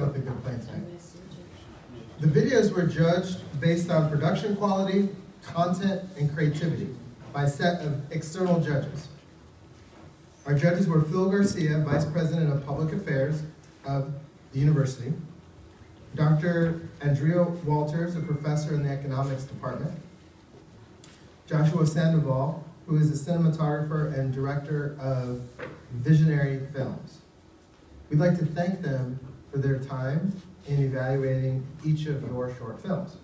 don't think they're playing tonight. The videos were judged based on production quality, content, and creativity by a set of external judges. Our judges were Phil Garcia, Vice President of Public Affairs of the university, Dr. Andrea Walters, a professor in the economics department, Joshua Sandoval, who is a cinematographer and director of Visionari films. We'd like to thank them for their time in evaluating each of your short films.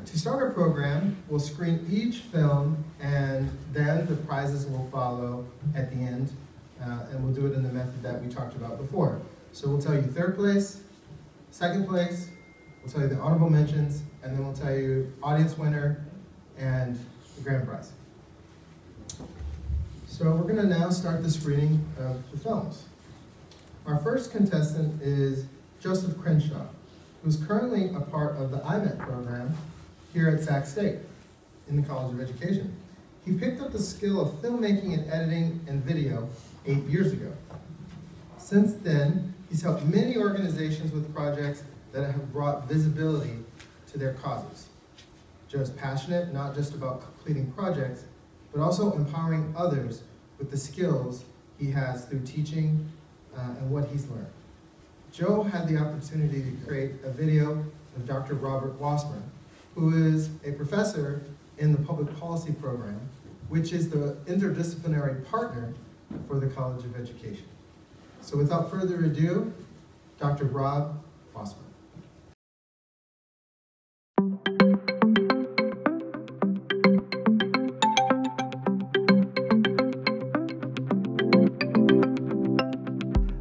To start our program, we'll screen each film and then the prizes will follow at the end, and we'll do it in the method that we talked about before. So we'll tell you third place, second place, we'll tell you the honorable mentions, and then we'll tell you audience winner and the grand prize. So we're going to now start the screening of the films. Our first contestant is Joseph Crenshaw, who's currently a part of the IMET program here at Sac State in the College of Education. He picked up the skill of filmmaking and editing and video 8 years ago. Since then, he's helped many organizations with projects that have brought visibility to their causes. Joe's passionate not just about completing projects, but also empowering others with the skills he has through teaching and what he's learned. Joe had the opportunity to create a video of Dr. Robert Wasmer, who is a professor in the public policy program, which is the interdisciplinary partner for the College of Education. So without further ado, Dr. Rob Wasmer.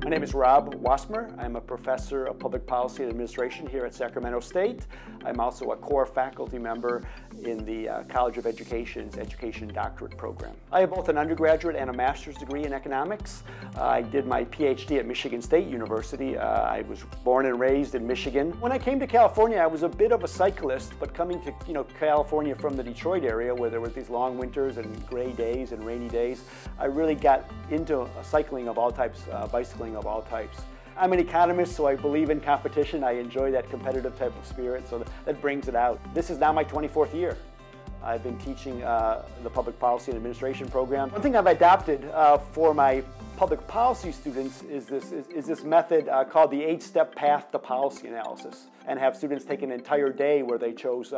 My name is Rob Wasmer. I'm a professor of public policy and administration here at Sacramento State. I'm also a core faculty member in the College of Education's Education Doctorate Program. I have both an undergraduate and a master's degree in economics. I did my PhD at Michigan State University. I was born and raised in Michigan. When I came to California, I was a bit of a cyclist, but coming to California from the Detroit area where there were these long winters and gray days and rainy days, I really got into cycling of all types, bicycling of all types. I'm an economist, so I believe in competition. I enjoy that competitive type of spirit, so that brings it out. This is now my 24th year. I've been teaching the public policy and administration program. One thing I've adopted for my public policy students is this method called the 8-step path to policy analysis, and have students take an entire day where they chose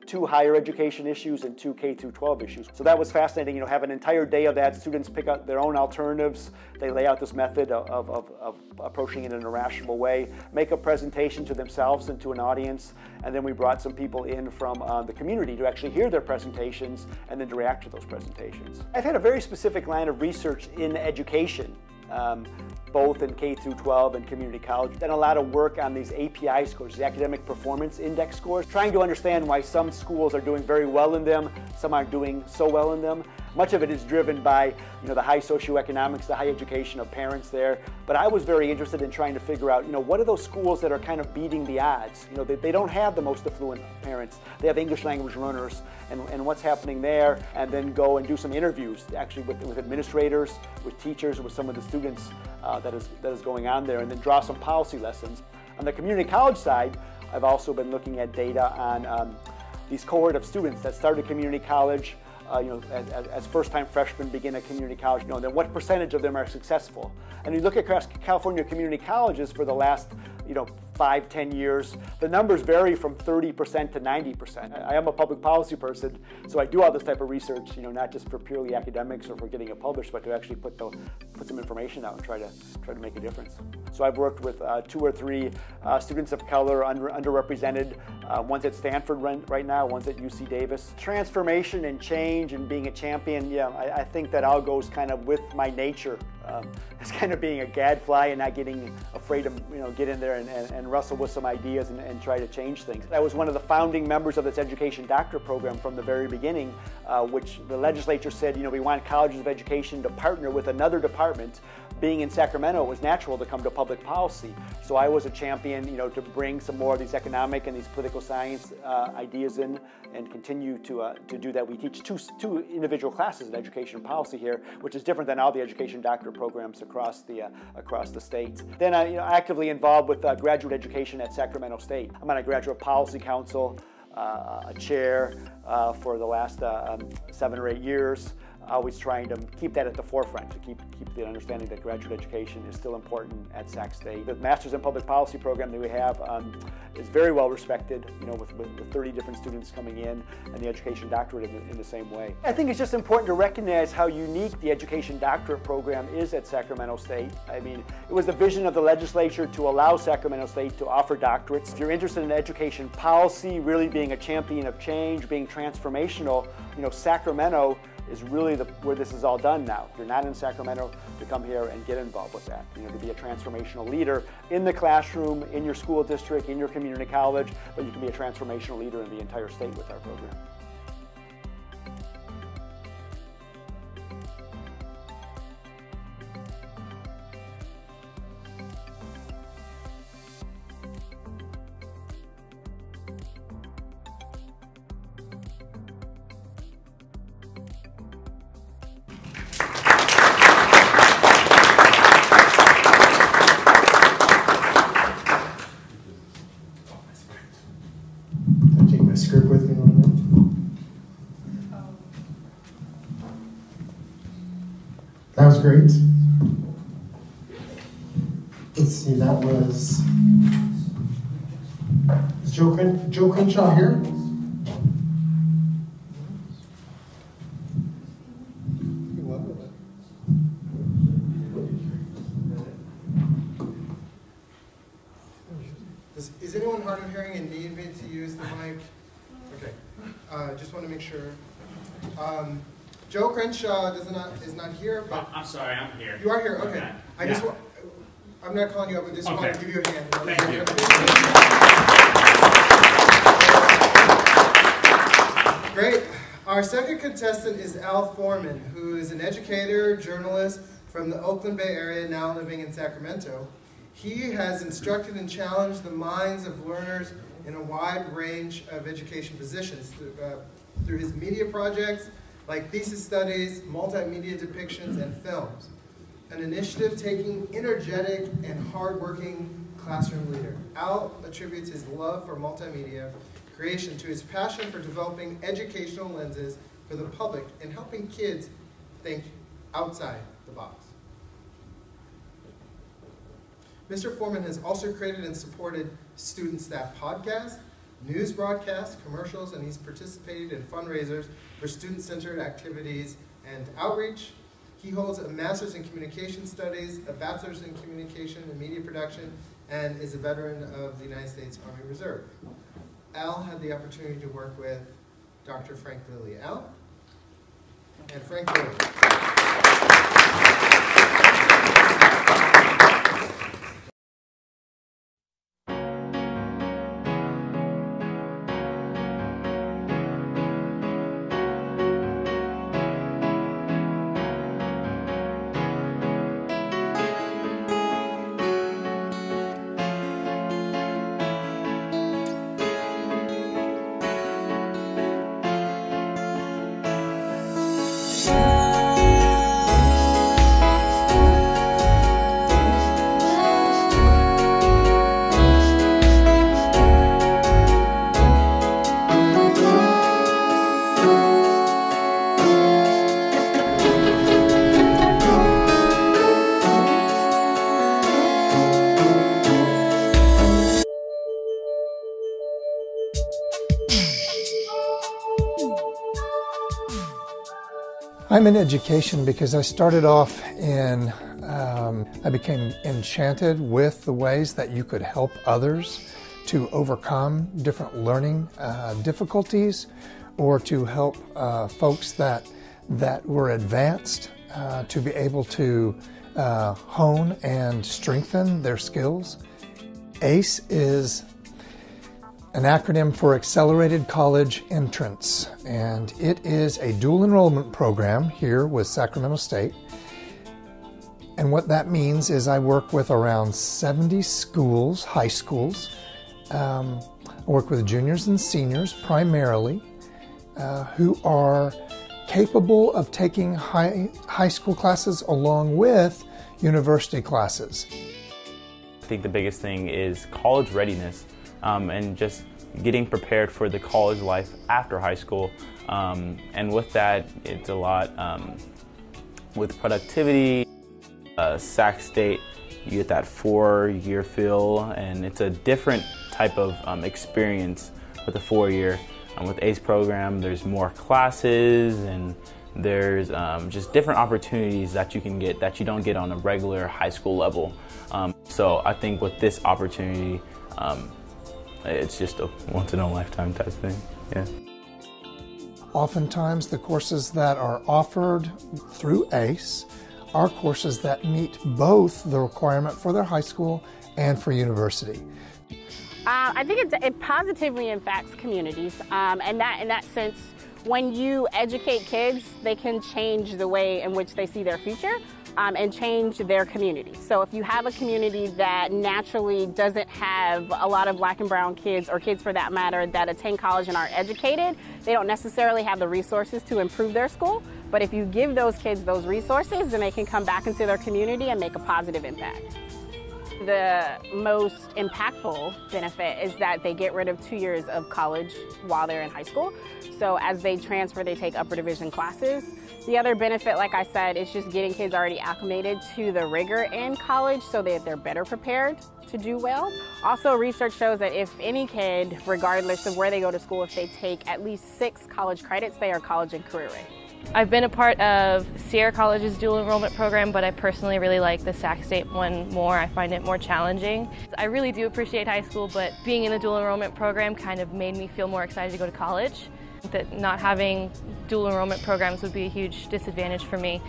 2 higher education issues and 2 K-12 issues. So that was fascinating, have an entire day of that. Students pick out their own alternatives. They lay out this method of approaching it in a rational way, make a presentation to themselves and to an audience, and then we brought some people in from the community to actually hear their presentations and then to react to those presentations. I've had a very specific line of research in education, both in K-12 and community college. Done a lot of work on these API scores, the Academic Performance Index scores, trying to understand why some schools are doing very well in them, some aren't doing so well in them. Much of it is driven by the high socioeconomics, the high education of parents there. But I was very interested in trying to figure out, what are those schools that are kind of beating the odds? They don't have the most affluent parents. They have English language learners, and what's happening there, and then go and do some interviews actually with administrators, with teachers, with some of the students that is going on there, and then draw some policy lessons. On the community college side, I've also been looking at data on these cohort of students that started community college as first-time freshmen begin at community college, then what percentage of them are successful? And you look across California community colleges for the last 5-10 years, the numbers vary from 30% to 90%. I am a public policy person, so I do all this type of research, not just for purely academics or for getting it published, but to actually put some information out and try to make a difference. So I've worked with 2 or 3 students of color, underrepresented, one's at Stanford right now, one's at UC Davis. Transformation and change and being a champion, I think that all goes kind of with my nature. It's kind of being a gadfly and not getting afraid to get in there and wrestle with some ideas and try to change things. I was one of the founding members of this Education Doctorate Program from the very beginning, which the legislature said, we want colleges of education to partner with another department being in Sacramento, it was natural to come to public policy. So I was a champion, to bring some more of these economic and these political science ideas in, and continue to do that. We teach two individual classes in education policy here, which is different than all the education doctorate programs across the state. Then actively involved with graduate education at Sacramento State. I'm on a graduate policy council, a chair for the last 7 or 8 years. Always trying to keep that at the forefront, to keep the understanding that graduate education is still important at Sac State. The Master's in Public Policy program that we have is very well respected, with 30 different students coming in, and the education doctorate in the same way. I think it's just important to recognize how unique the education doctorate program is at Sacramento State. I mean, it was the vision of the legislature to allow Sacramento State to offer doctorates. If you're interested in education policy, really being a champion of change, being transformational, Sacramento is really where this is all done now. If you're not in Sacramento, to come here and get involved with that. To be a transformational leader in the classroom, in your school district, in your community college, but you can be a transformational leader in the entire state with our program. Script with me on that. That was great. Let's see, that was... Is Joe Crenshaw here? Is anyone hard of hearing and need me to use the mic? Okay, just want to make sure. Joe Crenshaw is not here, but I'm sorry, I'm here. You are here. Okay. Okay. I'm not calling you up. I just want to give you a hand. Thank you. Great. Our second contestant is Al Foreman, who is an educator, journalist from the Oakland Bay area, now living in Sacramento. He has instructed and challenged the minds of learners in a wide range of education positions through his media projects like thesis studies, multimedia depictions, and films. An initiative taking energetic and hardworking classroom leader. Al attributes his love for multimedia creation to his passion for developing educational lenses for the public and helping kids think outside the box. Mr. Foreman has also created and supported student staff podcasts, news broadcasts, commercials, and he's participated in fundraisers for student-centered activities and outreach. He holds a master's in communication studies, a bachelor's in communication and media production, and is a veteran of the United States Army Reserve. Al had the opportunity to work with Dr. Frank Lilly. Al? And Frank Lilly. I'm in education because I started off in, I became enchanted with the ways that you could help others to overcome different learning difficulties, or to help folks that were advanced to be able to hone and strengthen their skills. ACE is an acronym for Accelerated College Entrance, and it is a dual enrollment program here with Sacramento State. And what that means is I work with around 70 schools, high schools. I work with juniors and seniors primarily, who are capable of taking high school classes along with university classes. I think the biggest thing is college readiness and just getting prepared for the college life after high school. And with that, it's a lot with productivity. Sac State, you get that 4-year feel, and it's a different type of experience with a 4-year. With ACE program, there's more classes and there's just different opportunities that you can get that you don't get on a regular high school level. So I think with this opportunity, it's just a once-in-a-lifetime type thing. Yeah. Oftentimes the courses that are offered through ACE are courses that meet both the requirement for their high school and for university. I think it positively impacts communities, and in that sense, when you educate kids, they can change the way in which they see their future and change their community. So if you have a community that naturally doesn't have a lot of black and brown kids, or kids for that matter, that attend college and are educated, they don't necessarily have the resources to improve their school. But if you give those kids those resources, then they can come back into their community and make a positive impact. The most impactful benefit is that they get rid of 2 years of college while they're in high school. So as they transfer, they take upper division classes. The other benefit, like I said, is just getting kids already acclimated to the rigor in college so that they're better prepared to do well. Also, research shows that if any kid, regardless of where they go to school, if they take at least 6 college credits, they are college and career ready. I've been a part of Sierra College's dual enrollment program, but I personally really like the Sac State one more. I find it more challenging. I really do appreciate high school, but being in the dual enrollment program kind of made me feel more excited to go to college. That not having dual enrollment programs would be a huge disadvantage for me,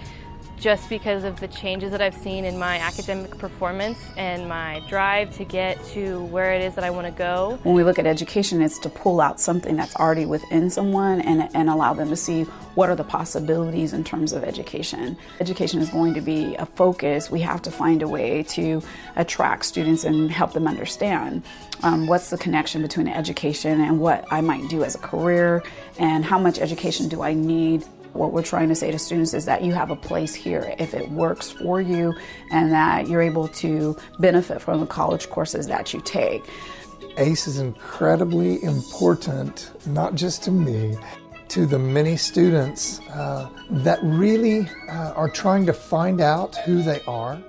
just because of the changes that I've seen in my academic performance and my drive to get to where it is that I want to go. When we look at education, it's to pull out something that's already within someone and allow them to see what are the possibilities in terms of education. Education is going to be a focus. We have to find a way to attract students and help them understand what's the connection between education and what I might do as a career, and how much education do I need. What we're trying to say to students is that you have a place here if it works for you, and that you're able to benefit from the college courses that you take. ACE is incredibly important, not just to me, to the many students that really are trying to find out who they are.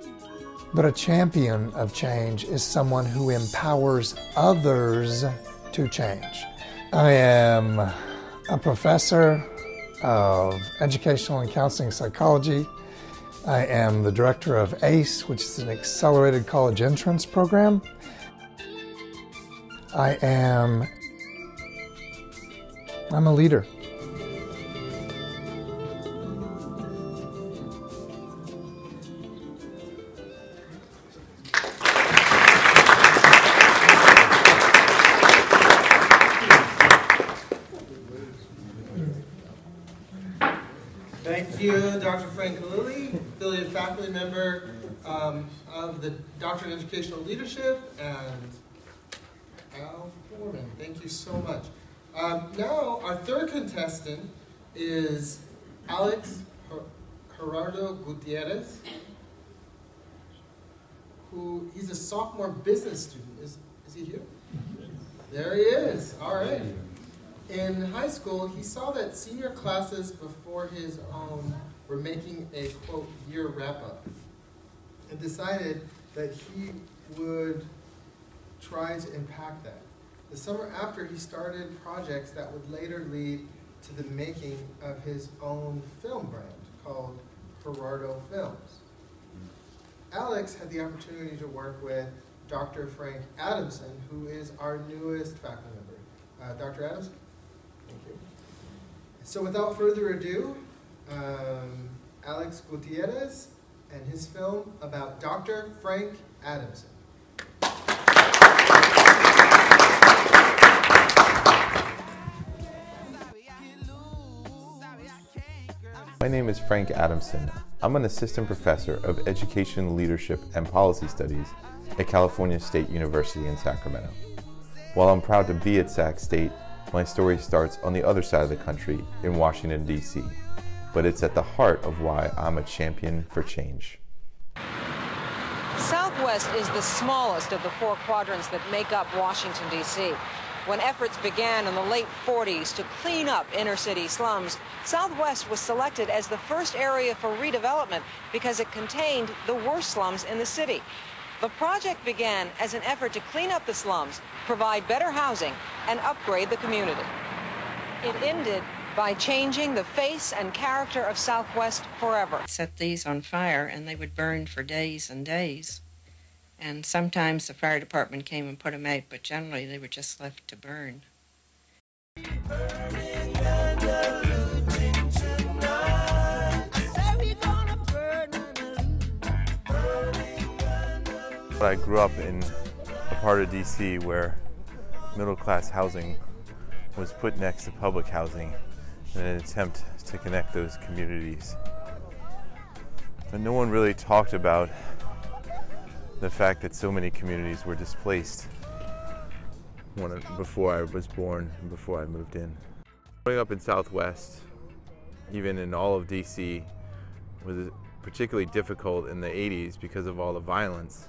But a champion of change is someone who empowers others to change. I am a professor of Educational and Counseling Psychology. I am the director of ACE, which is an accelerated college entrance program. I'm a leader. Thank you, Dr. Frank Lilly, affiliate faculty member of the Doctorate in Educational Leadership, and Al Foreman. Thank you so much. Now, our third contestant is Alex Gerardo Gutierrez, he's a sophomore business student. Is he here? There he is. All right. In high school, he saw that senior classes before his own were making a, quote, year wrap-up, and decided that he would try to impact that. The summer after, he started projects that would later lead to the making of his own film brand called Gerardo Films. Alex had the opportunity to work with Dr. Frank Adamson, who is our newest faculty member. Dr. Adamson? Thank you. So without further ado, Alex Gutierrez and his film about Dr. Frank Adamson. My name is Frank Adamson. I'm an assistant professor of Education, Leadership, and Policy Studies at California State University in Sacramento. While I'm proud to be at Sac State, my story starts on the other side of the country in Washington, D.C., but it's at the heart of why I'm a champion for change. Southwest is the smallest of the four quadrants that make up Washington, D.C. When efforts began in the late 40s to clean up inner-city slums, Southwest was selected as the first area for redevelopment because it contained the worst slums in the city. The project began as an effort to clean up the slums, provide better housing, and upgrade the community. It ended by changing the face and character of Southwest forever. Set these on fire and they would burn for days and days. And sometimes the fire department came and put them out, but generally they were just left to burn. I grew up in a part of DC where middle-class housing was put next to public housing in an attempt to connect those communities. But no one really talked about the fact that so many communities were displaced before I was born and before I moved in. Growing up in Southwest, even in all of DC, was particularly difficult in the 80s because of all the violence.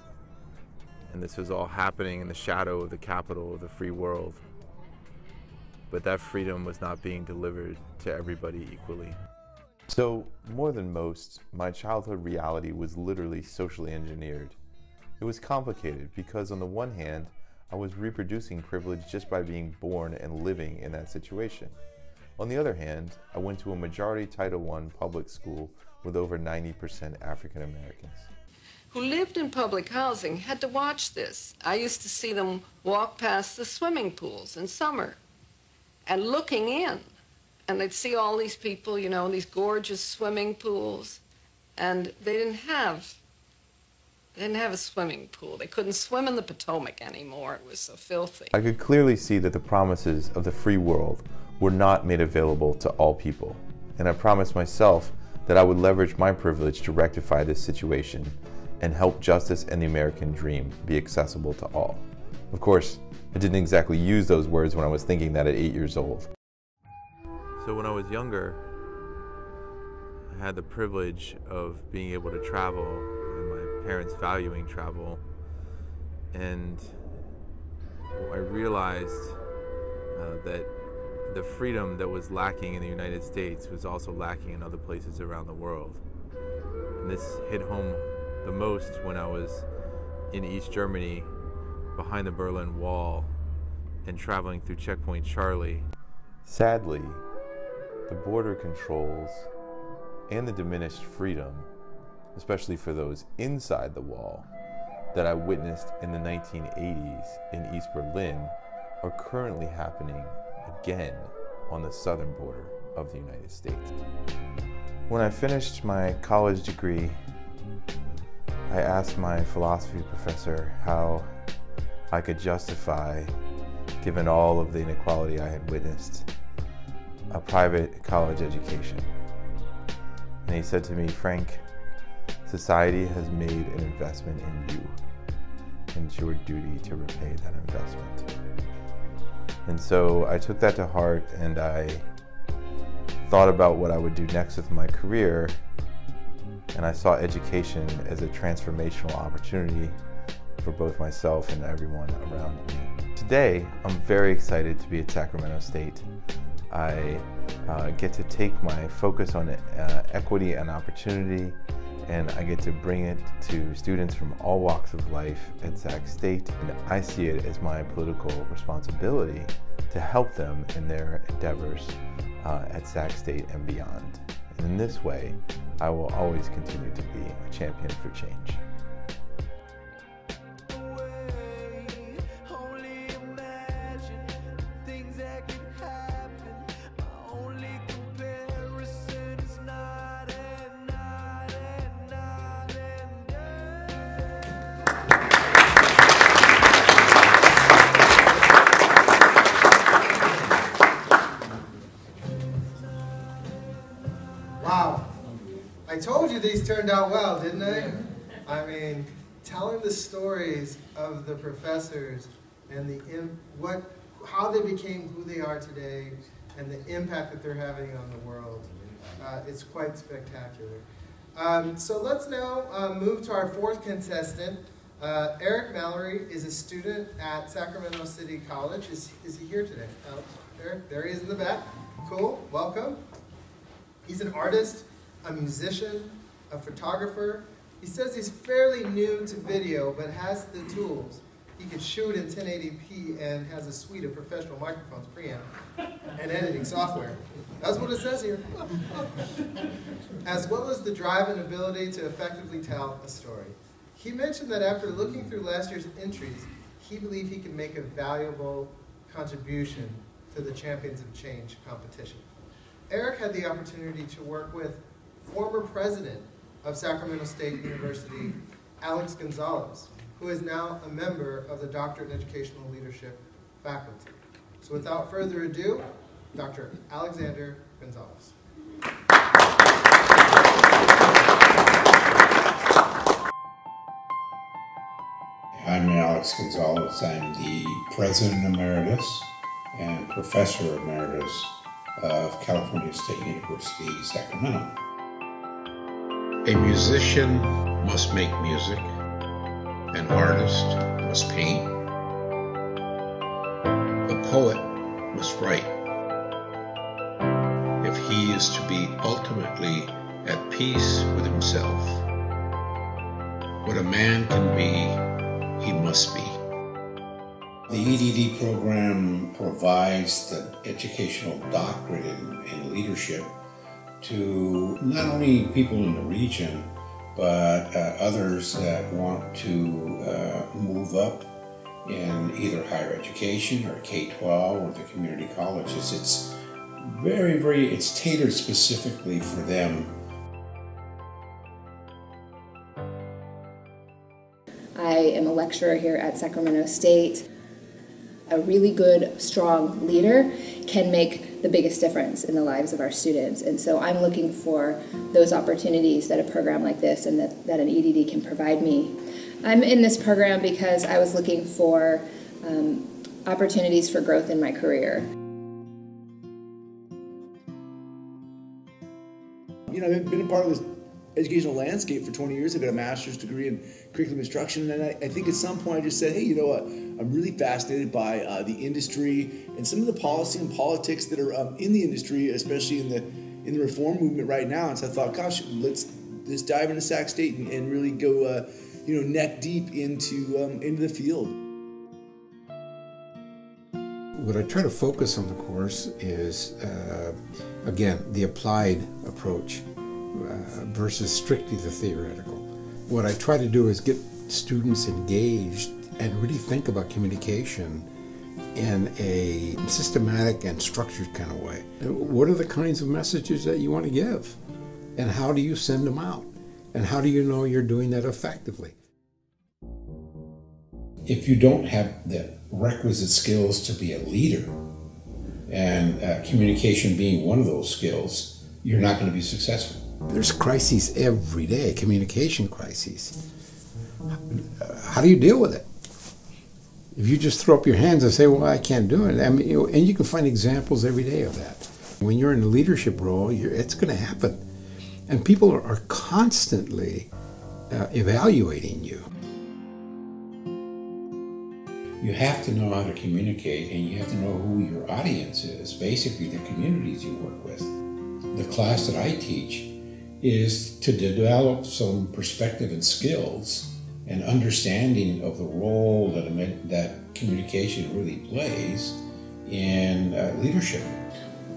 And this was all happening in the shadow of the capital of the free world. But that freedom was not being delivered to everybody equally. So, more than most, my childhood reality was literally socially engineered. It was complicated because on the one hand, I was reproducing privilege just by being born and living in that situation. On the other hand, I went to a majority Title I public school with over 90% African Americans. Who lived in public housing had to watch this. I used to see them walk past the swimming pools in summer and looking in. And they'd see all these people, you know, in these gorgeous swimming pools. And they didn't have a swimming pool. They couldn't swim in the Potomac anymore. It was so filthy. I could clearly see that the promises of the free world were not made available to all people. And I promised myself that I would leverage my privilege to rectify this situation and help justice and the American dream be accessible to all. Of course, I didn't exactly use those words when I was thinking that at 8 years old. So when I was younger, I had the privilege of being able to travel and my parents valuing travel. And I realized that the freedom that was lacking in the United States was also lacking in other places around the world. And this hit home the most when I was in East Germany behind the Berlin Wall and traveling through Checkpoint Charlie. Sadly, the border controls and the diminished freedom, especially for those inside the wall, that I witnessed in the 1980s in East Berlin are currently happening again on the southern border of the United States. When I finished my college degree, I asked my philosophy professor how I could justify, given all of the inequality I had witnessed, a private college education. And he said to me, "Frank, society has made an investment in you, and it's your duty to repay that investment." And so I took that to heart and I thought about what I would do next with my career, and I saw education as a transformational opportunity for both myself and everyone around me. Today, I'm very excited to be at Sacramento State. I get to take my focus on equity and opportunity, and I get to bring it to students from all walks of life at Sac State. And I see it as my political responsibility to help them in their endeavors at Sac State and beyond. And in this way, I will always continue to be a champion for change. Wow. you these turned out well, didn't they? I mean, telling the stories of the professors and how they became who they are today and the impact that they're having on the world, it's quite spectacular. So let's now move to our fourth contestant. Eric Mallory is a student at Sacramento City College. Is he here today? There he is in the back. Cool, welcome. He's an artist, a musician, a photographer. He says he's fairly new to video, but has the tools. He can shoot in 1080p and has a suite of professional microphones, preamp, and editing software. That's what it says here. As well as the drive and ability to effectively tell a story. He mentioned that after looking through last year's entries, he believed he could make a valuable contribution to the Champions of Change competition. Eric had the opportunity to work with former president of Sacramento State University, Alex Gonzalez, who is now a member of the Doctorate in Educational Leadership faculty. So without further ado, Dr. Alexander Gonzalez. I'm Alex Gonzalez. I'm the President Emeritus and Professor Emeritus of California State University, Sacramento. A musician must make music. An artist must paint. A poet must write. If he is to be ultimately at peace with himself, what a man can be, he must be. The EDD program provides the educational doctorate in leadership to not only people in the region, but others that want to move up in either higher education or K-12 or the community colleges. It's it's tailored specifically for them. I am a lecturer here at Sacramento State. A really good, strong leader can make the biggest difference in the lives of our students. And so I'm looking for those opportunities that a program like this and that an EDD can provide me. I'm in this program because I was looking for opportunities for growth in my career. You know, I've been a part of this educational landscape for 20 years. I've got a master's degree in curriculum instruction, and I think at some point I just said, hey, you know what, I'm really fascinated by the industry and some of the policy and politics that are in the industry, especially in the reform movement right now. And so I thought, gosh, let's dive into Sac State and really go, you know, neck deep into the field. What I try to focus on the course is, again, the applied approach versus strictly the theoretical. What I try to do is get students engaged and really think about communication in a systematic and structured kind of way. What are the kinds of messages that you want to give? And how do you send them out? And how do you know you're doing that effectively? If you don't have the requisite skills to be a leader, and communication being one of those skills, you're not going to be successful. There's crises every day, communication crises. How do you deal with it? If you just throw up your hands and say, well, I can't do it, I mean, and you can find examples every day of that. When you're in a leadership role, it's going to happen. And people are constantly evaluating you. You have to know how to communicate, and you have to know who your audience is, basically the communities you work with. The class that I teach is to develop some perspective and skills and understanding of the role that communication really plays in leadership.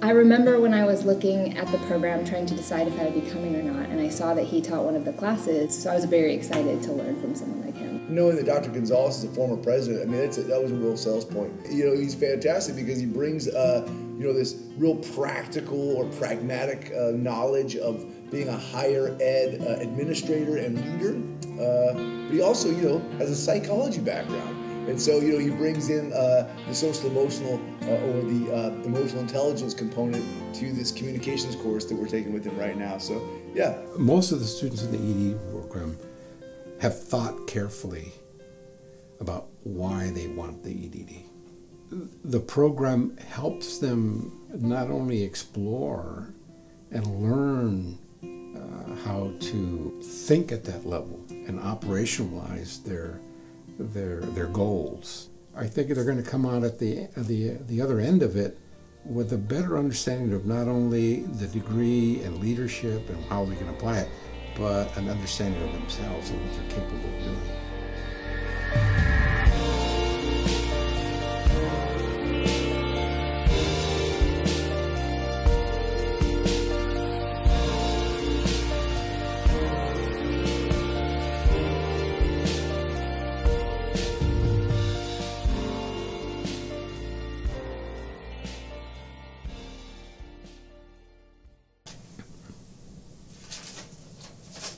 I remember when I was looking at the program trying to decide if I would be coming or not, and I saw that he taught one of the classes, so I was very excited to learn from someone like him. Knowing that Dr. Gonzalez is a former president, I mean, that was a real sales point. You know, he's fantastic because he brings, you know, this real practical or pragmatic knowledge of being a higher ed administrator and leader. But he also, you know, has a psychology background. And so, he brings in the social emotional or the emotional intelligence component to this communications course that we're taking with him right now. So, yeah. Most of the students in the ED program have thought carefully about why they want the EDD. The program helps them not only explore and learn how to think at that level and operationalize their goals. I think they're going to come out at the other end of it with a better understanding of not only the degree and leadership and how they can apply it, but an understanding of themselves and what they're capable of doing.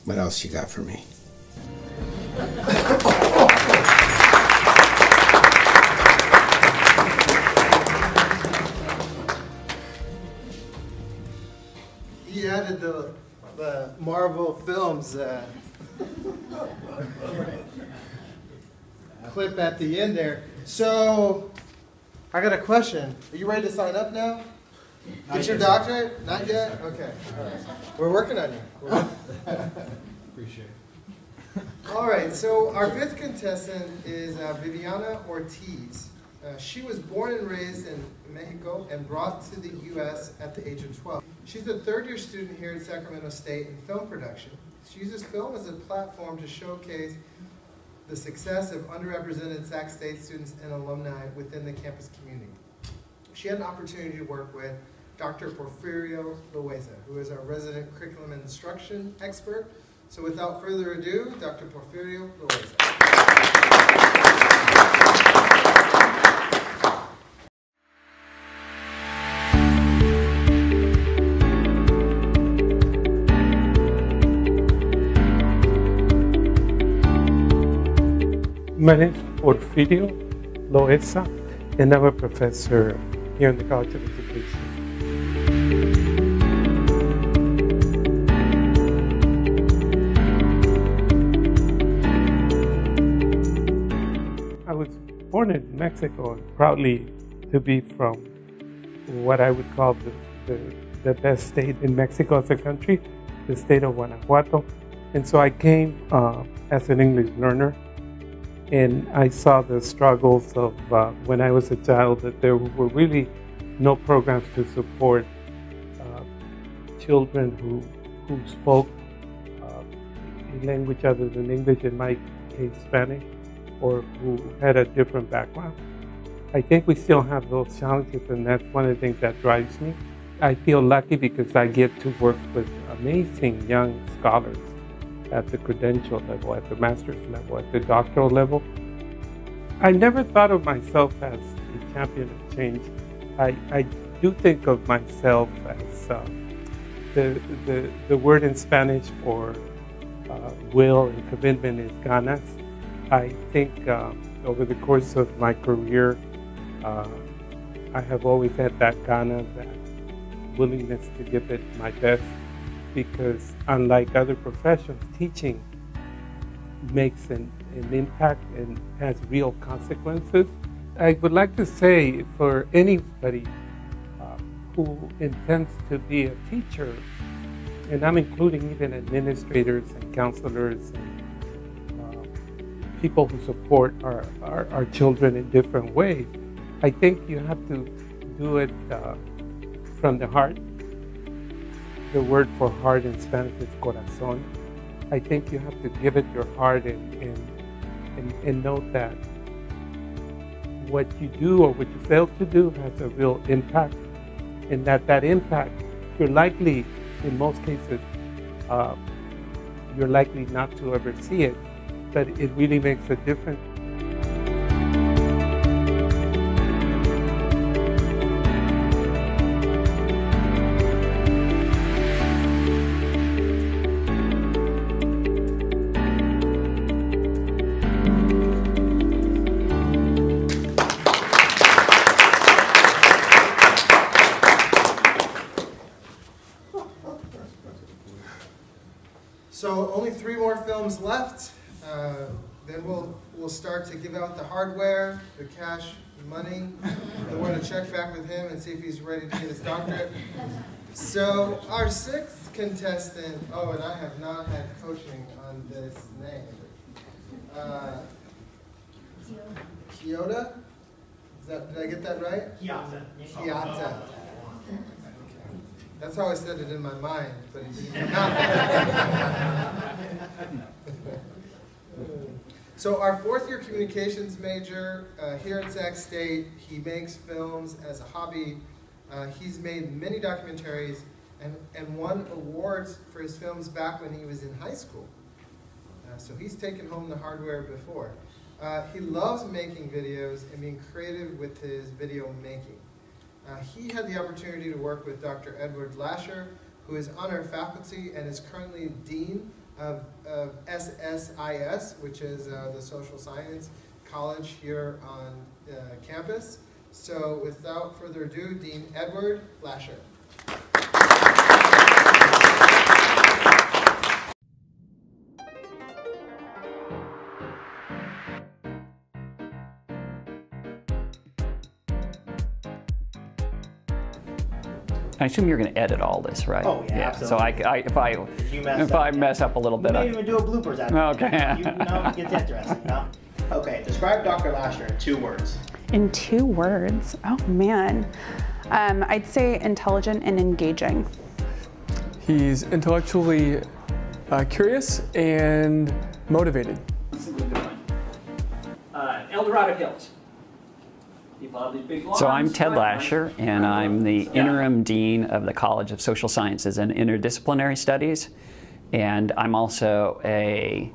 What else you got for me? He added the Marvel films clip at the end there. So, I got a question. Are you ready to sign up now? Get your doctorate? Not yet? Okay. All right. We're working on you. Appreciate it. All right, so our fifth contestant is Viviana Ortiz. She was born and raised in Mexico and brought to the U.S. at the age of 12. She's a third-year student here at Sacramento State in film production. She uses film as a platform to showcase the success of underrepresented Sac State students and alumni within the campus community. She had an opportunity to work with Dr. Porfirio Loaiza, who is our resident curriculum and instruction expert. So without further ado, Dr. Porfirio Loaiza. My name is Porfirio Loaiza, and I'm a professor here in the College of Education. I was born in Mexico and proudly to be from what I would call the best state in Mexico as a country, the state of Guanajuato. And so I came as an English learner. And I saw the struggles of when I was a child, that there were really no programs to support children who spoke a language other than English, in my case Spanish, or who had a different background. I think we still have those challenges, and that's one of the things that drives me. I feel lucky because I get to work with amazing young scholars at the credential level, at the master's level, at the doctoral level. I never thought of myself as a champion of change. I do think of myself as the word in Spanish for will and commitment is ganas. I think over the course of my career, I have always had that ganas, that willingness to give it my best, because unlike other professions, teaching makes an impact and has real consequences. I would like to say for anybody who intends to be a teacher, and I'm including even administrators and counselors and people who support our children in different ways, I think you have to do it from the heart. The word for heart in Spanish is corazón. I think you have to give it your heart and note that what you do or what you fail to do has a real impact, and that impact, you're likely, in most cases, you're likely not to ever see it, but it really makes a difference. 3 more films left. Then we'll start to give out the hardware, the cash, the money. Then we're going to check back with him and see if he's ready to get his doctorate. So our 6th contestant, oh, and I have not had coaching on this name. Kyoto? Did I get that right? Kiata. That's how I said it in my mind, but it didn't come out. So our 4th-year communications major here at Sac State, he makes films as a hobby. He's made many documentaries and won awards for his films back when he was in high school. So he's taken home the hardware before. He loves making videos and being creative with his video making. He had the opportunity to work with Dr. Edward Lasher, who is on our faculty and is currently Dean of SSIS, which is the social science college here on campus. So without further ado, Dean Edward Lasher. I assume you're going to edit all this, right? Oh, yeah, absolutely. So if I mess up a little bit, you may even do a bloopers out of it. Okay. You know, it gets interesting. You know? Okay, describe Dr. Lasher in 2 words. In 2 words? Oh man, I'd say intelligent and engaging. He's intellectually curious and motivated. This is a good one. El Dorado Hills. So I'm Ted Lasher, and I'm the interim dean of the College of Social Sciences and Interdisciplinary Studies, and I'm also a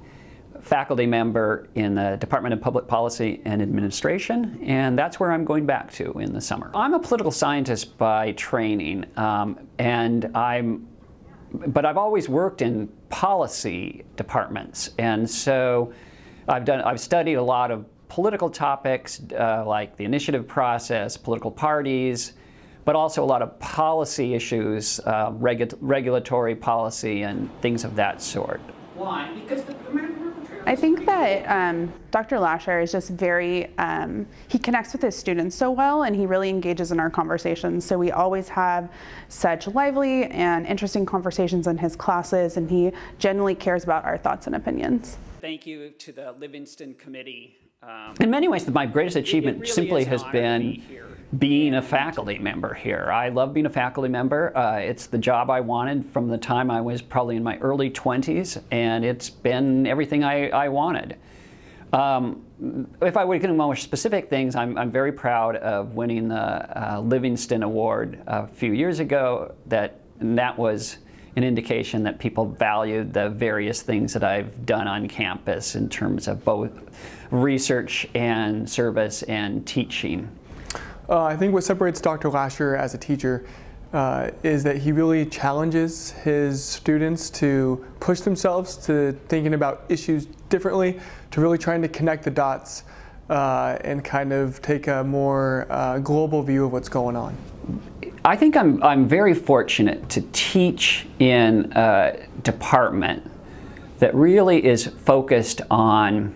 faculty member in the Department of Public Policy and Administration, and that's where I'm going back to in the summer. I'm a political scientist by training, but I've always worked in policy departments, and so I've studied a lot of political topics like the initiative process, political parties, but also a lot of policy issues, regulatory policy and things of that sort. Why? Because the American I think that Dr. Lasher is just very, he connects with his students so well, and he really engages in our conversations. So we always have such lively and interesting conversations in his classes, and he genuinely cares about our thoughts and opinions. Thank you to the Livingston Committee. In many ways, my greatest achievement simply has been being a faculty member here. I love being a faculty member. It's the job I wanted from the time I was probably in my early 20s, and it's been everything I wanted. If I were to get into more specific things, I'm very proud of winning the Livingston Award a few years ago. That was an indication that people valued the various things that I've done on campus in terms of both research and service and teaching. I think what separates Dr. Lasher as a teacher is that he really challenges his students to push themselves to thinking about issues differently, to really trying to connect the dots and kind of take a more global view of what's going on. I think I'm very fortunate to teach in a department that really is focused on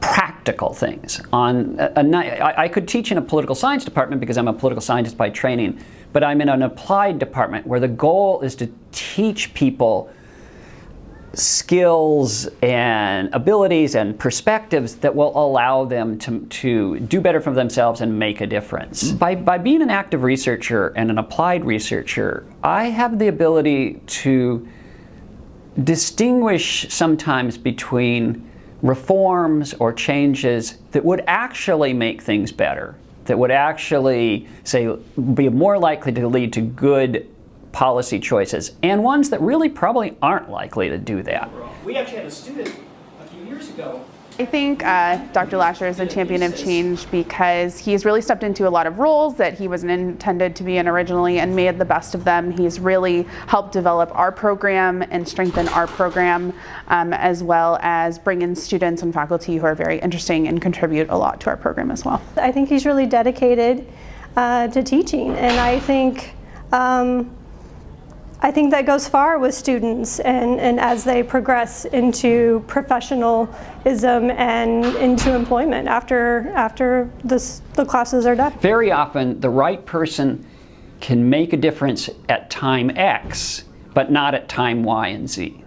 practical things. I could teach in a political science department because I'm a political scientist by training, but I'm in an applied department where the goal is to teach people skills and abilities and perspectives that will allow them to do better for themselves and make a difference. By being an active researcher and an applied researcher, I have the ability to distinguish sometimes between reforms or changes that would actually make things better, that would actually, say, be more likely to lead to good policy choices, and ones that really probably aren't likely to do that. We actually had a student a few years ago. I think Dr. Lasher is a champion of change because he's really stepped into a lot of roles that he wasn't intended to be in originally and made the best of them. He's really helped develop our program and strengthen our program, as well as bring in students and faculty who are very interesting and contribute a lot to our program as well. I think he's really dedicated to teaching, and I think I think that goes far with students and as they progress into professionalism and into employment after the classes are done. Very often, the right person can make a difference at time X, but not at time Y and Z.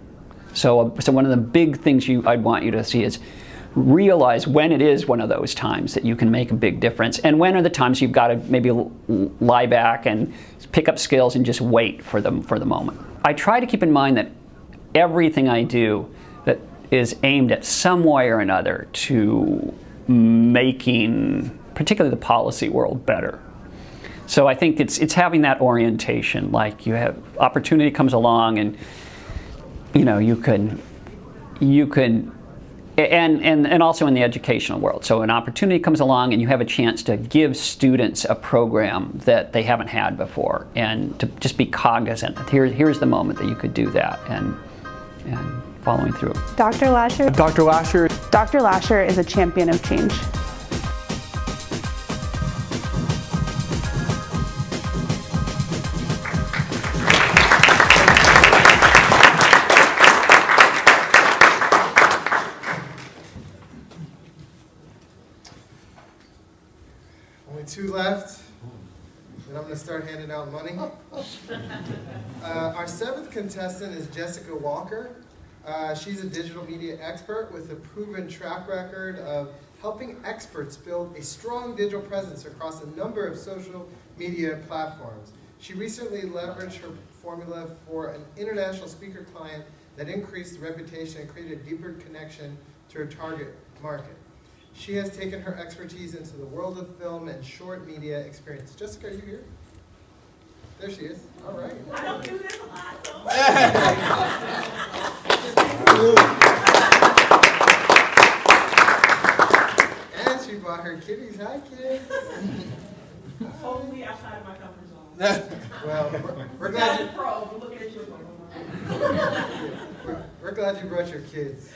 So one of the big things I'd want you to see is realize when it is one of those times that you can make a big difference, and when are the times you've got to maybe lie back and pick up skills and just wait for the moment. I try to keep in mind that everything I do that is aimed at some way or another to making particularly the policy world better. So I think it's having that orientation, like you have opportunity comes along and you could and also in the educational world. So an opportunity comes along and you have a chance to give students a program that they haven't had before, and to just be cognizant that here's the moment that you could do that, and following through. Dr. Lasher. Dr. Lasher. Dr. Lasher is a champion of change. Two left, and I'm going to start handing out money. Our seventh contestant is Jessica Walker. She's a digital media expert with a proven track record of helping experts build a strong digital presence across a number of social media platforms. She recently leveraged her formula for an international speaker client that increased the reputation and created a deeper connection to her target market. She has taken her expertise into the world of film and short media experience. Jessica, are you here? There she is. All right. I don't do this a lot, so. And she brought her kitties. Hi, kids. Totally outside of my comfort zone. Well, we're glad you. We're glad you brought your kids.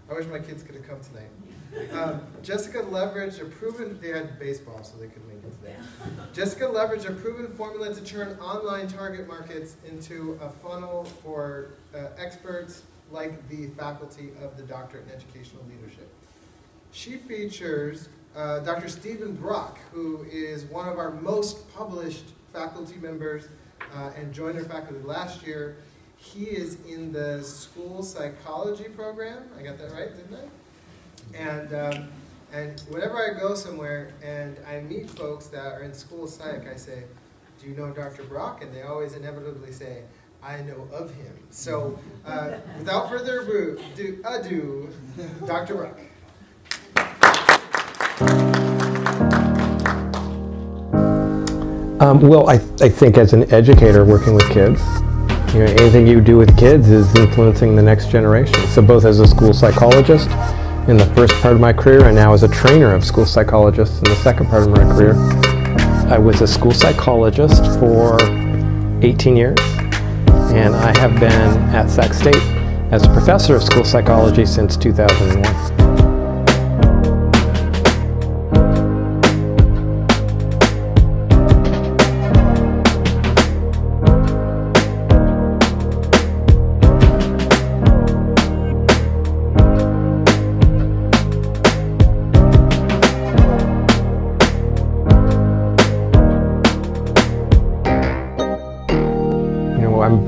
I wish my kids could have come tonight. Jessica leveraged a proven, they had baseball so they couldn't make it today. Jessica leveraged a proven formula to turn online target markets into a funnel for experts like the faculty of the Doctorate in Educational Leadership. She features Dr. Stephen Brock, who is one of our most published faculty members and joined our faculty last year. He is in the school psychology program. I got that right, didn't I? And whenever I go somewhere and I meet folks that are in school psych, I say, do you know Dr. Brock? And they always inevitably say, I know of him. So without further ado, Dr. Brock. Well, I think as an educator working with kids, anything you do with kids is influencing the next generation. So both as a school psychologist in the first part of my career, and now as a trainer of school psychologists in the second part of my career. I was a school psychologist for 18 years, and I have been at Sac State as a professor of school psychology since 2001.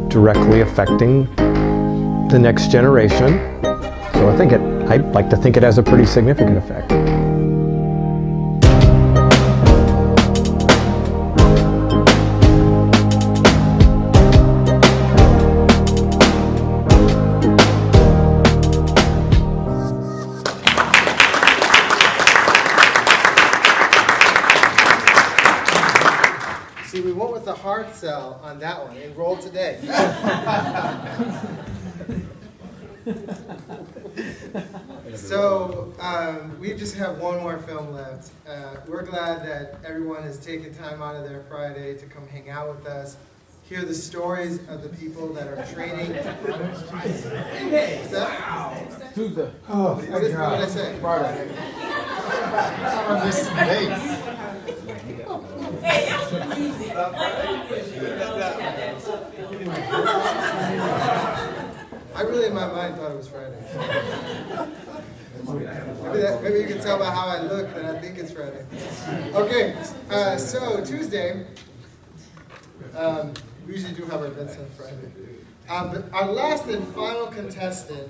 Directly affecting the next generation. So I like to think it has a pretty significant effect. See, we went with the hard sell on that one. Enroll today. So we just have one more film left. We're glad that everyone has taken time out of their Friday to come hang out with us, hear the stories of the people that are training. Tuesday. Oh, what did I say? Friday. my mind thought it was Friday. Maybe you can tell by how I look that I think it's Friday. Okay, so Tuesday, we usually do have our events on Friday. But our last and final contestant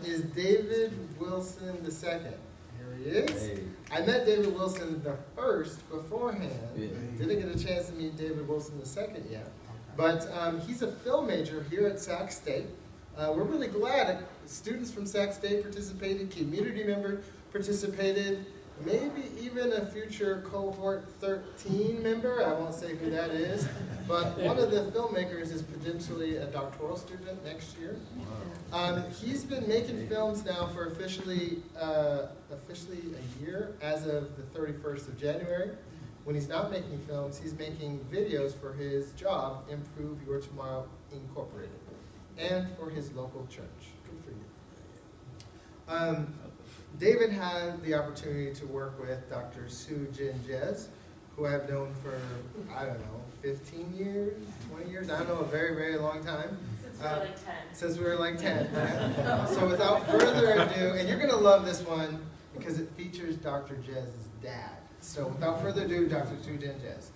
is David Wilson II. Here he is. I met David Wilson the first beforehand. Didn't get a chance to meet David Wilson II yet. But he's a film major here at Sac State. We're really glad students from Sac State participated, community members participated, maybe even a future cohort 13 member. I won't say who that is, but one of the filmmakers is potentially a doctoral student next year. He's been making films now for officially a year as of the 31st of January. When he's not making films, he's making videos for his job, Improve Your Tomorrow Incorporated, and for his local church. Good for you. David had the opportunity to work with Dr. Sue Jin Jez, who I've known for, I don't know, 15 years, 20 years, I don't know, a very, very long time. Since we were like 10. So without further ado, and you're going to love this one because it features Dr. Jez's dad. So without further ado, Dr. Sue Jin Jez.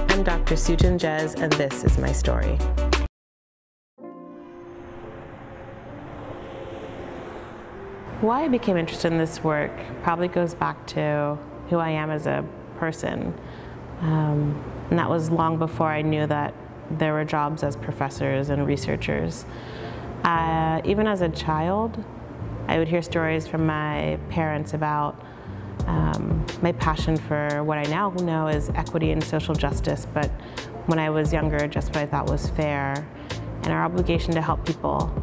I'm Dr. Sue Jin Jez, and this is my story. Why I became interested in this work probably goes back to who I am as a person. And that was long before I knew that there were jobs as professors and researchers. Even as a child, I would hear stories from my parents about my passion for what I now know is equity and social justice, but when I was younger, just what I thought was fair, and our obligation to help people,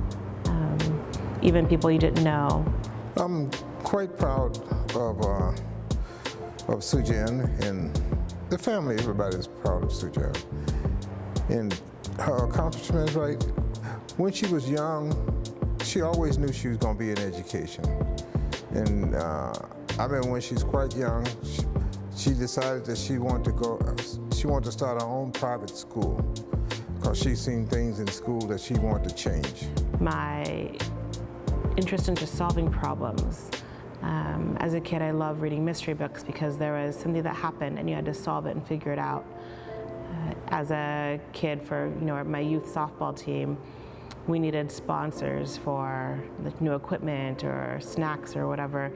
even people you didn't know. I'm quite proud of Sue Jin, and the family, everybody's proud of Sue Jin. And her accomplishments, right? When she was young, she always knew she was going to be in education. And I mean, when she's quite young, she decided that she wanted to start her own private school because she's seen things in school that she wanted to change. My interest in just solving problems. As a kid, I loved reading mystery books because there was something that happened and you had to solve it and figure it out. As a kid, for my youth softball team, we needed sponsors for like new equipment or snacks or whatever.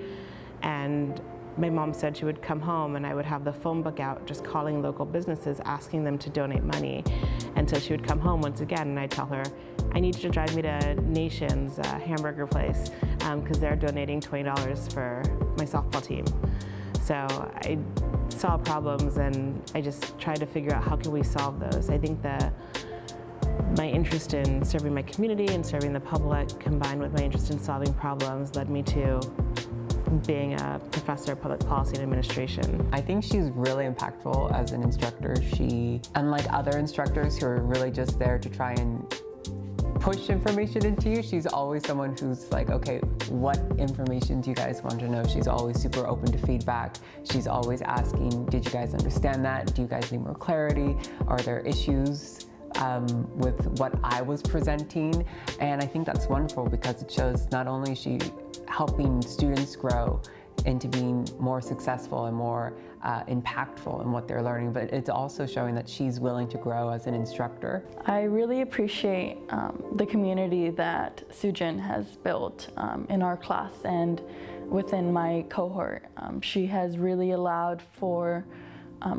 And my mom said she would come home and I would have the phone book out just calling local businesses, asking them to donate money. And so she would come home once again and I'd tell her, I need you to drive me to Nation's hamburger place because they're donating $20 for my softball team. So I saw problems and I just tried to figure out how can we solve those. I think that my interest in serving my community and serving the public combined with my interest in solving problems led me to being a professor of public policy and administration. I think she's really impactful as an instructor. She, unlike other instructors who are really just there to try and push information into you, she's always someone who's like, okay, what information do you guys want to know? She's always super open to feedback. She's always asking, did you guys understand that? Do you guys need more clarity? Are there issues with what I was presenting? And I think that's wonderful because it shows not only is she helping students grow into being more successful and more impactful in what they're learning, but it's also showing that she's willing to grow as an instructor. I really appreciate the community that Sue Jin has built in our class and within my cohort. She has really allowed for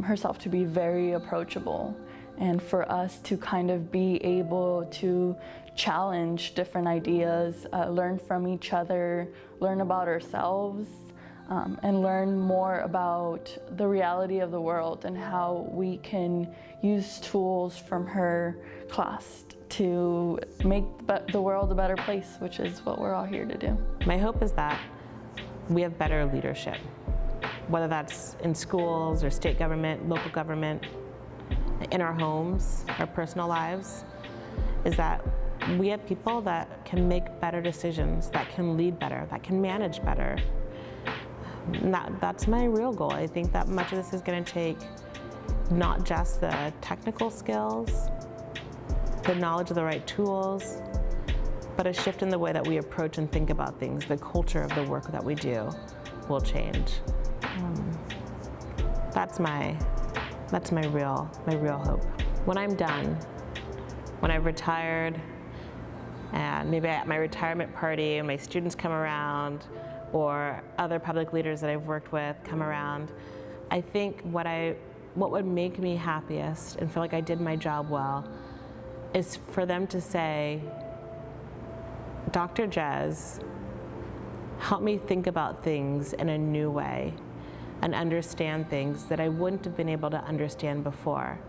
herself to be very approachable and for us to kind of be able to challenge different ideas, learn from each other, learn about ourselves, and learn more about the reality of the world and how we can use tools from her class to make the world a better place, which is what we're all here to do. My hope is that we have better leadership, whether that's in schools or state government, local government. in our homes, our personal lives, is that we have people that can make better decisions, that can lead better, that can manage better. And that's my real goal. I think that much of this is going to take not just the technical skills, the knowledge of the right tools, but a shift in the way that we approach and think about things. The culture of the work that we do will change. That's my real hope. When I'm done, when I've retired, and maybe at my retirement party and my students come around, or other public leaders that I've worked with come around, I think what would make me happiest and feel like I did my job well is for them to say, Dr. Jez helped me think about things in a new way and understand things that I wouldn't have been able to understand before.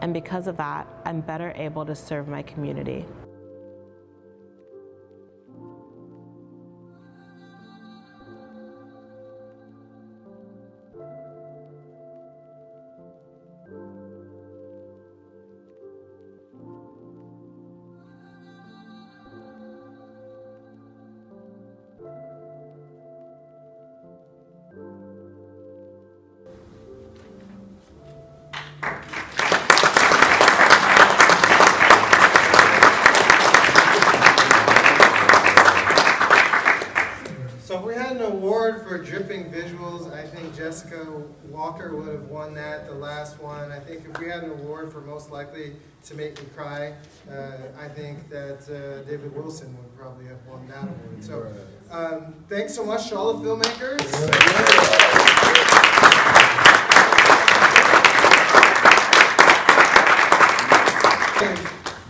And because of that, I'm better able to serve my community. For dripping visuals, I think Jessica Walker would have won that, the last one. I think if we had an award for most likely to make me cry, I think that David Wilson would probably have won that award. So thanks so much to all the filmmakers.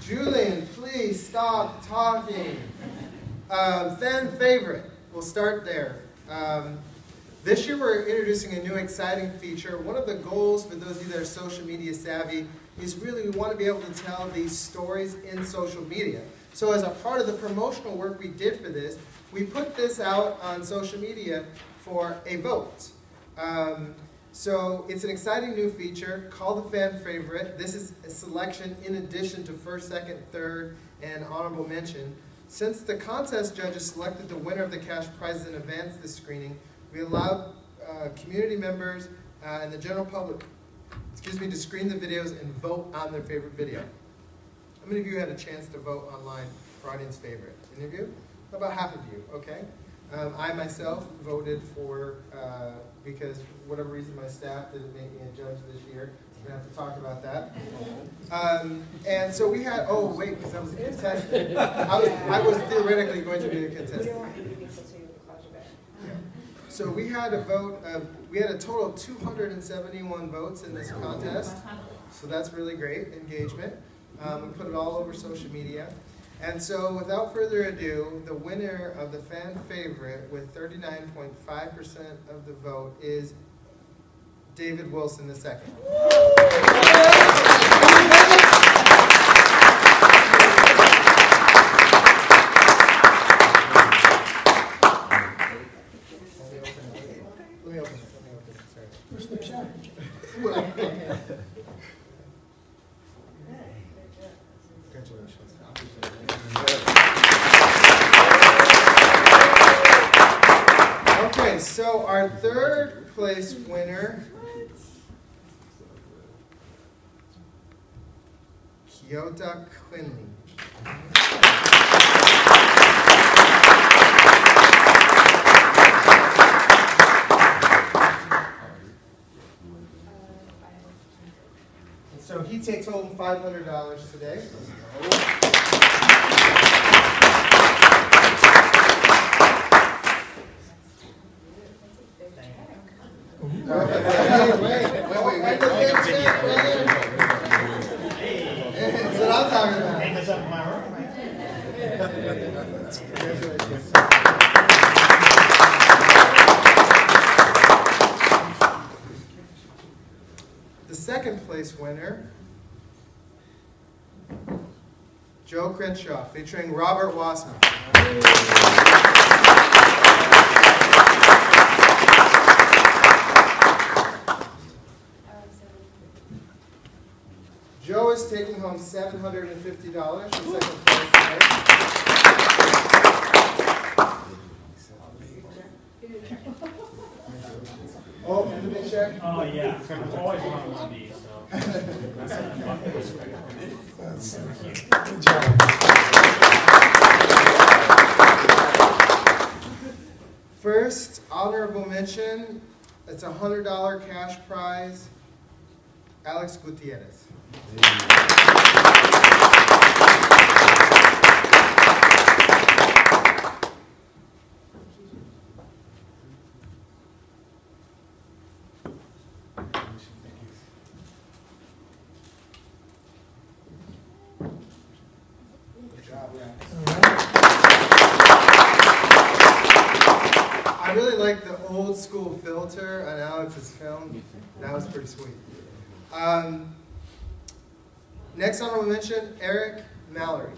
Julian, please stop talking. Fan favorite, we'll start there. This year we're introducing a new exciting feature. One of the goals for those of you that are social media savvy is really we want to be able to tell these stories in social media. So as a part of the promotional work we did for this, we put this out on social media for a vote. So it's an exciting new feature called the Fan Favorite. This is a selection in addition to first, second, third, and honorable mention. Since the contest judges selected the winner of the cash prizes in advance of this screening, we allowed community members and the general public, to screen the videos and vote on their favorite video. How many of you had a chance to vote online for audience favorite? Any of you? About half of you, okay. I myself voted for, because for whatever reason my staff didn't make me a judge this year. We're going to have to talk about that. And so we had, oh wait, because I was a contestant. I was theoretically going to be a contestant. Yeah. So we had a vote of, we had a total of 271 votes in this contest. So that's really great engagement. We put it all over social media. And so without further ado, the winner of the fan favorite with 39.5% of the vote is David Wilson II. Let me open it. Sorry. Where's the check? Congratulations. Okay, so our third place winner, Kyoto Quinley. And so he takes home $500 today. That's what I'm talking about. Hang this up in my room. The second place winner, Joe Crenshaw, featuring Robert Wassman. Joe is taking home $750 for second place today. Oh, and the big check? Oh, yeah. I've always wanted one of these, so. Good job. First, honorable mention, it's a $100 cash prize, Alex Gutierrez. I really like the old school filter on Alex's film. That was pretty sweet. Next honorable mention, Eric Mallory.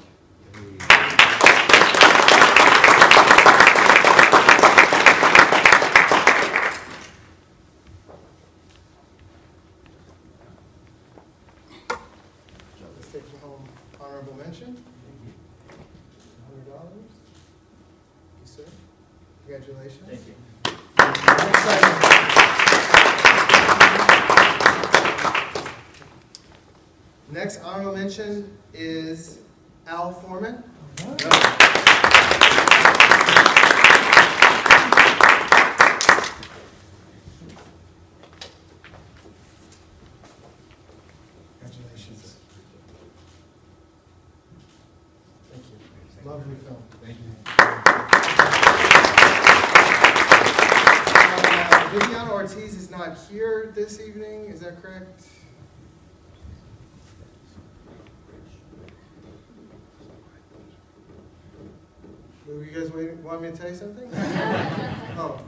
Let's take you home honorable mention. $100. Yes, sir. Congratulations. Thank you. Next honorable mention is Al Foreman. Congratulations. Thank you. Lovely film. Thank you. Viviana Ortiz is not here this evening, is that correct? You guys want me to tell you something? Oh.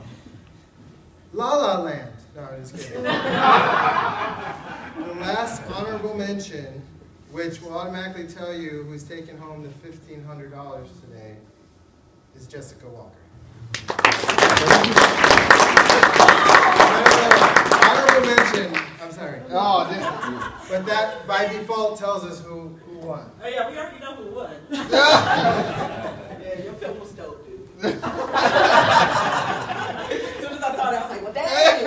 La La Land. No, I'm just kidding. The last honorable mention, which will automatically tell you who's taking home the $1,500 today, is Jessica Walker. Honorable mention, I'm sorry. Oh, but that by default tells us who won. Oh yeah, we already know who won. Yeah, your film was dope, dude. As soon as I saw that, I was like, well, dang.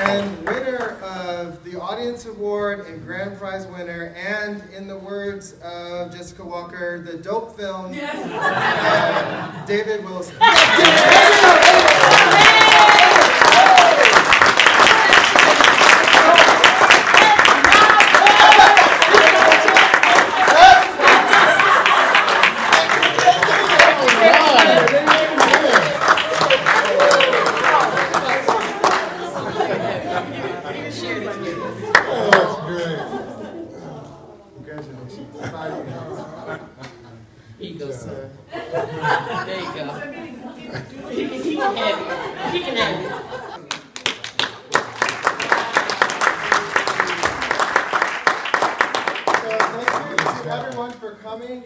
And winner of the Audience Award and Grand Prize winner, and in the words of Jessica Walker, the dope film, David Wilson. Here you go, sir. There you go. He can have it. He can have it. So thank you to everyone for coming.